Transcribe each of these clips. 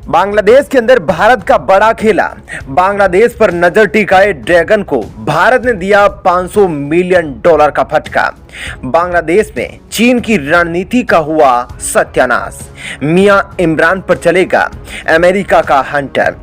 बांग्लादेश के अंदर भारत का बड़ा खेला। बांग्लादेश पर नजर टिकाए ड्रैगन को भारत ने दिया $500 मिलियन का फटका। बांग्लादेश में चीन की रणनीति का हुआ सत्यानाश। मियां इमरान पर चलेगा अमेरिका का हंटर।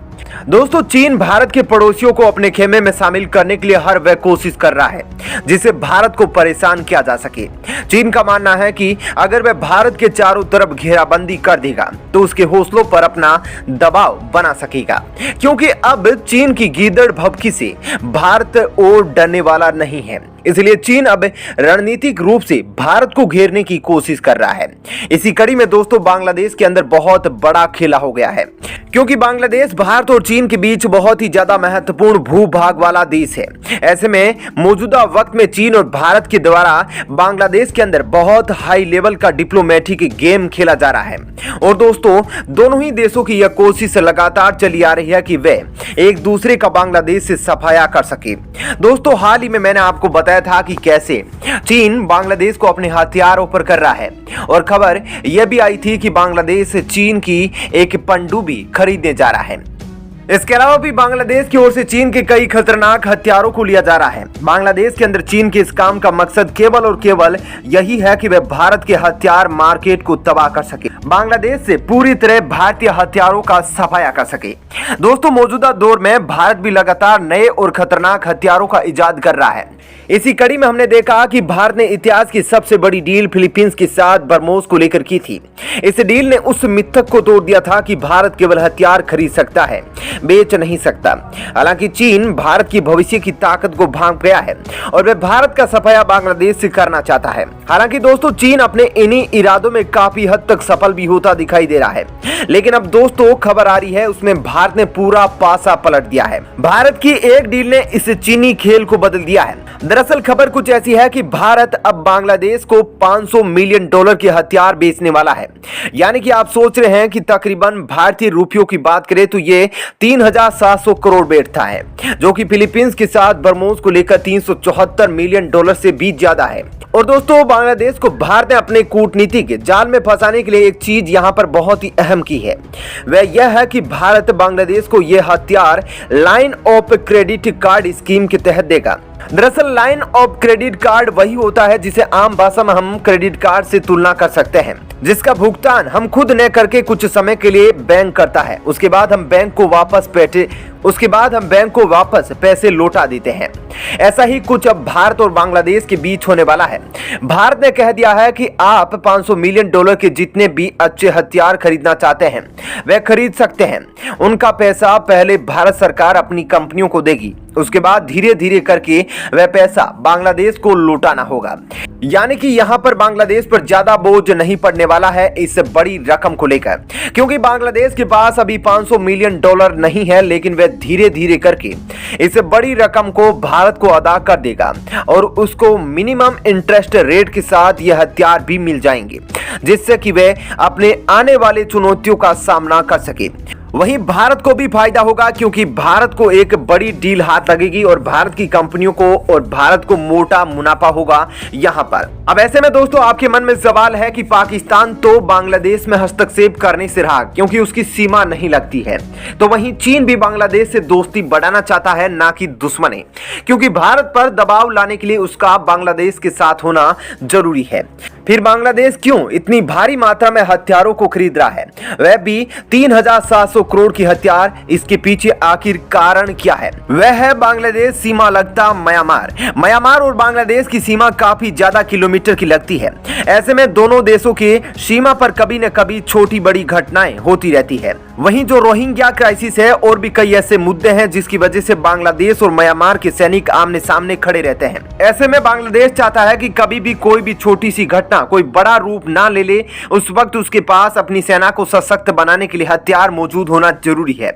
दोस्तों, चीन भारत के पड़ोसियों को अपने खेमे में शामिल करने के लिए हर वह कोशिश कर रहा है जिससे भारत को परेशान किया जा सके। चीन का मानना है कि अगर वह भारत के चारों तरफ घेराबंदी कर देगा तो उसके हौसलों पर अपना दबाव बना सकेगा, क्योंकि अब चीन की गीदड़ भभकी से भारत और डरने वाला नहीं है। इसलिए चीन अब रणनीतिक रूप से भारत को घेरने की कोशिश कर रहा है। इसी कड़ी में दोस्तों, बांग्लादेश के अंदर बहुत बड़ा खेला हो गया है, क्योंकि बांग्लादेश भारत और चीन के बीच बहुत ही ज्यादा महत्वपूर्ण भूभाग वाला देश है। ऐसे में मौजूदा वक्त में चीन और भारत के द्वारा बांग्लादेश के अंदर बहुत हाई लेवल का डिप्लोमेटिक गेम खेला जा रहा है। और दोस्तों, दोनों ही देशों की यह कोशिश लगातार चली आ रही है कि वे एक दूसरे का बांग्लादेश से सफाया कर सके। दोस्तों, हाल ही में मैंने आपको बताया था कि कैसे चीन बांग्लादेश को अपने हथियारों पर कर रहा है, और खबर यह भी आई थी कि बांग्लादेश चीन की एक पनडुब्बी खरीदने जा रहा है। इसके अलावा भी बांग्लादेश की ओर से चीन के कई खतरनाक हथियारों को लिया जा रहा है। बांग्लादेश के अंदर चीन के इस काम का मकसद केवल और केवल यही है कि वह भारत के हथियार मार्केट को तबाह कर सके, बांग्लादेश से पूरी तरह भारतीय हथियारों का सफाया कर सके। दोस्तों, मौजूदा दौर में भारत भी लगातार नए और खतरनाक हथियारों का इजाद कर रहा है। इसी कड़ी में हमने देखा कि भारत ने इतिहास की सबसे बड़ी डील फिलीपींस के साथ बरमोस को लेकर की थी। इस डील ने उस मिथक को तोड़ दिया था कि भारत केवल हथियार खरीद सकता है, बेच नहीं सकता। हालांकि चीन भारत की भविष्य की ताकत को भांप गया है और वह भारत का सफाया बांग्लादेश से करना चाहता है। हालांकि दोस्तों, चीन अपने इन्हीं इरादों में काफी हद तक सफल भी होता दिखाई दे रहा है, लेकिन अब दोस्तों खबर आ रही है उसमें भारत ने पूरा पासा पलट दिया है। भारत की एक डील ने इस चीनी खेल को बदल दिया है। दरअसल खबर कुछ ऐसी है कि भारत अब बांग्लादेश को $500 मिलियन के हथियार बेचने वाला है। यानी कि आप सोच रहे हैं कि तकरीबन भारतीय रुपयों की बात करें तो ये 3,700 करोड़ बैठता है, जो कि फिलीपींस के साथ बरमोस को लेकर $374 मिलियन से भी ज्यादा है। और दोस्तों, बांग्लादेश को भारत ने अपने कूटनीति के जाल में फंसाने के लिए एक चीज यहाँ पर बहुत ही अहम की है। वह यह है कि भारत बांग्लादेश को यह हथियार line of credit card scheme के तहत देगा। दरअसल लाइन ऑफ क्रेडिट कार्ड वही होता है जिसे आम भाषा में हम क्रेडिट कार्ड से तुलना कर सकते हैं, जिसका भुगतान हम खुद न करके कुछ समय के लिए बैंक करता है। उसके बाद हम बैंक को वापस पैसे लौटा देते हैं। ऐसा ही कुछ अब भारत और बांग्लादेश के बीच होने वाला है। भारत ने कह दिया है कि आप $500 मिलियन के जितने भी अच्छे हथियार खरीदना चाहते हैं वह खरीद सकते हैं। उनका पैसा पहले भारत सरकार अपनी कंपनियों को देगी, उसके बाद धीरे धीरे करके वह पैसा बांग्लादेश को लौटाना होगा। यानी कि यहाँ पर बांग्लादेश पर ज्यादा बोझ नहीं पड़ने वाला है इस बड़ी रकम को लेकर, क्योंकि बांग्लादेश के पास अभी $500 मिलियन नहीं है, लेकिन वह धीरे धीरे करके इस बड़ी रकम को भारत को अदा कर देगा और उसको मिनिमम इंटरेस्ट रेट के साथ यह हथियार भी मिल जाएंगे, जिससे कि वह अपने आने वाले चुनौतियों का सामना कर सके। वहीं भारत को भी फायदा होगा, क्योंकि भारत को एक बड़ी डील हाथ लगेगी और भारत की कंपनियों को और भारत को मोटा मुनाफा होगा यहाँ पर। अब ऐसे में दोस्तों, आपके मन में सवाल है कि पाकिस्तान तो बांग्लादेश में हस्तक्षेप करने से रहा, क्योंकि उसकी सीमा नहीं लगती है, तो वहीं चीन भी बांग्लादेश से दोस्ती बढ़ाना चाहता है, ना कि दुश्मनी, क्योंकि भारत पर दबाव लाने के लिए उसका बांग्लादेश के साथ होना जरूरी है। फिर बांग्लादेश क्यों इतनी भारी मात्रा में हथियारों को खरीद रहा है, वह भी 3,700 करोड़ की हथियार? इसके पीछे आखिर कारण क्या है? वह है बांग्लादेश सीमा लगता म्यांमार और बांग्लादेश की सीमा काफी ज्यादा किलोमीटर की लगती है। ऐसे में दोनों देशों के सीमा पर कभी न कभी छोटी बड़ी घटनाएं होती रहती है। वहीं जो रोहिंग्या क्राइसिस है और भी कई ऐसे मुद्दे हैं जिसकी वजह से बांग्लादेश और म्यांमार के सैनिक आमने सामने खड़े रहते हैं। ऐसे में बांग्लादेश चाहता है कि कभी भी कोई भी छोटी सी घटना कोई बड़ा रूप ना ले ले, उस वक्त उसके पास अपनी सेना को सशक्त बनाने के लिए हथियार मौजूद होना जरूरी है।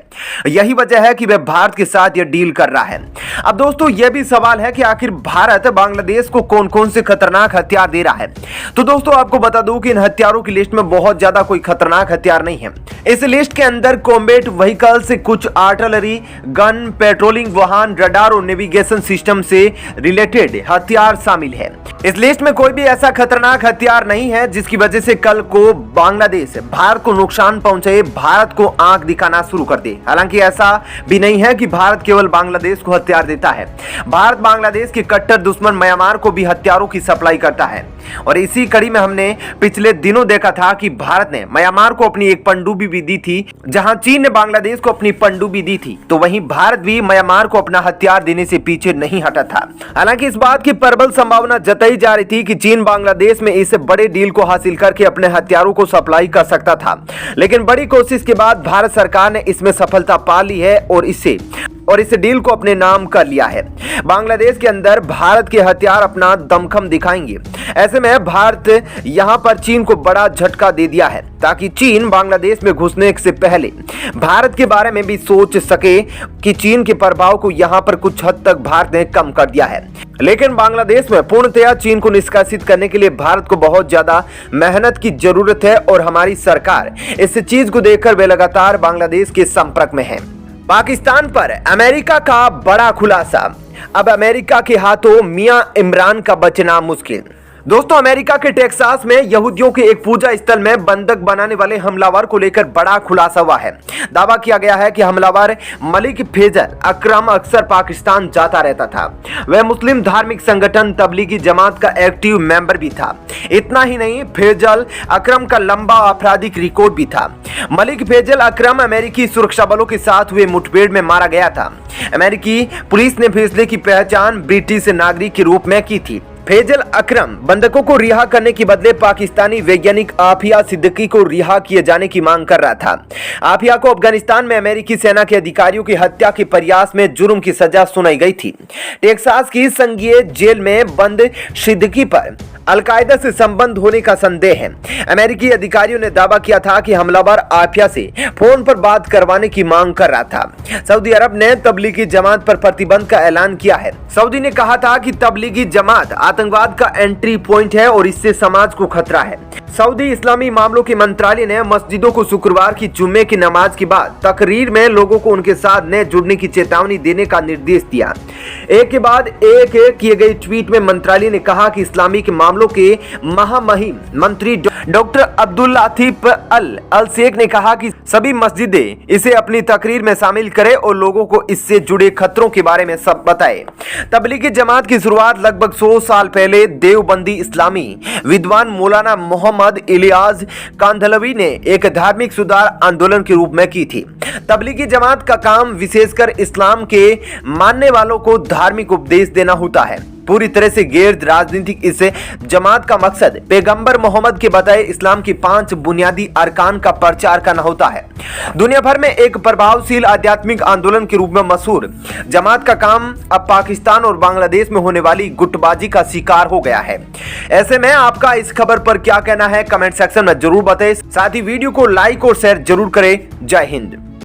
यही वजह है कि वह भारत के साथ यह डील कर रहा है। अब दोस्तों, यह भी सवाल है कि आखिर भारत बांग्लादेश को कौन कौन से खतरनाक हथियार दे रहा है। तो दोस्तों, आपको बता दूं कि इन हथियारों की लिस्ट में बहुत ज्यादा कोई खतरनाक हथियार नहीं है। इस लिस्ट के अंदर कॉम्बैट व्हीकल से कुछ आर्टिलरी गन, पेट्रोलिंग वाहन, रडार और नेविगेशन सिस्टम से रिलेटेड हथियार शामिल है। इस लिस्ट में कोई भी ऐसा खतरनाक हथियार नहीं है जिसकी वजह से कल को बांग्लादेश भारत को नुकसान पहुंचे, भारत को आंख दिखाना शुरू कर दे। हालांकि ऐसा भी नहीं है कि भारत केवल बांग्लादेश को हथियार देता है। भारत बांग्लादेश के कट्टर दुश्मन म्यांमार को भी हथियारों की सप्लाई करता है और इसी कड़ी में हमने पिछले दिनों देखा था कि भारत ने म्यांमार को अपनी एक पनडुब्बी भी दी थी, जहां चीन ने बांग्लादेश को अपनी पनडुब्बी दी थी, तो वहीं भारत भी म्यांमार को अपना हथियार देने से पीछे नहीं हटा था। हालांकि इस बात की प्रबल संभावना जताई जा रही थी कि चीन बांग्लादेश में इस बड़े डील को हासिल करके अपने हथियारों को सप्लाई कर सकता था, लेकिन बड़ी कोशिश के बाद भारत सरकार ने इसमें सफलता पा ली है और इस डील को अपने नाम कर लिया है। बांग्लादेश के अंदर भारत के हथियार अपना दमखम दिखाएंगे। ऐसे में भारत यहां पर चीन को बड़ा झटका दे दिया है ताकि चीन बांग्लादेश में घुसने से पहले भारत के बारे में भी सोच सके कि चीन के प्रभाव को यहां पर कुछ हद तक भारत ने कम कर दिया है। लेकिन बांग्लादेश में पूर्णतया चीन को निष्कासित करने के लिए भारत को बहुत ज्यादा मेहनत की जरूरत है और हमारी सरकार इस चीज को देखकर वे लगातार बांग्लादेश के संपर्क में है। पाकिस्तान पर अमेरिका का बड़ा खुलासा। अब अमेरिका के हाथों मियां इमरान का बचना मुश्किल। दोस्तों, अमेरिका के टेक्सास में यहूदियों के एक पूजा स्थल में बंधक बनाने वाले हमलावर को लेकर बड़ा खुलासा हुआ है। दावा किया गया है कि हमलावर मलिक फैजल अकरम अक्सर पाकिस्तान जाता रहता था। वह मुस्लिम धार्मिक संगठन तबलीगी जमात का एक्टिव मेंबर भी था। इतना ही नहीं, फैजल अकरम का लंबा आपराधिक रिकॉर्ड भी था। मलिक फैजल अकरम अमेरिकी सुरक्षा बलों के साथ हुए मुठभेड़ में मारा गया था। अमेरिकी पुलिस ने फैजल की पहचान ब्रिटिश नागरिक के रूप में की थी। फैजल अकरम बंधकों को रिहा करने के बदले पाकिस्तानी वैज्ञानिक आफिया सिद्दीकी को रिहा किए जाने की मांग कर रहा था। आफिया को अफगानिस्तान में अमेरिकी सेना के अधिकारियों की हत्या के प्रयास में जुर्म की सजा सुनाई गई थी। टेक्सास की संघीय जेल में बंद सिद्दीकी पर अलकायदा से संबंध होने का संदेह है। अमेरिकी अधिकारियों ने दावा किया था कि हमलावर आफिया से फोन पर बात करवाने की मांग कर रहा था। सऊदी अरब ने तबलीगी जमात पर प्रतिबंध का ऐलान किया है। सऊदी ने कहा था कि तबलीगी जमात आतंकवाद का एंट्री पॉइंट है और इससे समाज को खतरा है। सऊदी इस्लामी मामलों के मंत्रालय ने मस्जिदों को शुक्रवार की जुम्मे की नमाज के बाद तकरीर में लोगों को उनके साथ न जुड़ने की चेतावनी देने का निर्देश दिया। एक के बाद एक किए गए ट्वीट में मंत्रालय ने कहा कि इस्लामिक मामलों के महामहिम मंत्री डॉक्टर अब्दुल लातीफ अल शेख ने कहा कि सभी मस्जिदें इसे अपनी तकरीर में शामिल करें और लोगों को इससे जुड़े खतरों के बारे में सब बताएं। तबलीगी जमात की शुरुआत लगभग 100 साल पहले देवबंदी इस्लामी विद्वान मौलाना मोहम्मद इलियास कांधलवी ने एक धार्मिक सुधार आंदोलन के रूप में की थी। तबलीगी जमात का काम विशेषकर इस्लाम के मानने वालों को धार्मिक उपदेश देना होता है। पूरी तरह से गैर राजनीतिक इस जमात का मकसद पैगंबर मोहम्मद के बताए इस्लाम की 5 बुनियादी अरकान का प्रचार करना होता है। दुनिया भर में एक प्रभावशील आध्यात्मिक आंदोलन के रूप में मशहूर जमात का काम अब पाकिस्तान और बांग्लादेश में होने वाली गुटबाजी का शिकार हो गया है। ऐसे में आपका इस खबर पर क्या कहना है, कमेंट सेक्शन में जरूर बताएं। साथ ही वीडियो को लाइक और शेयर जरूर करें। जय हिंद।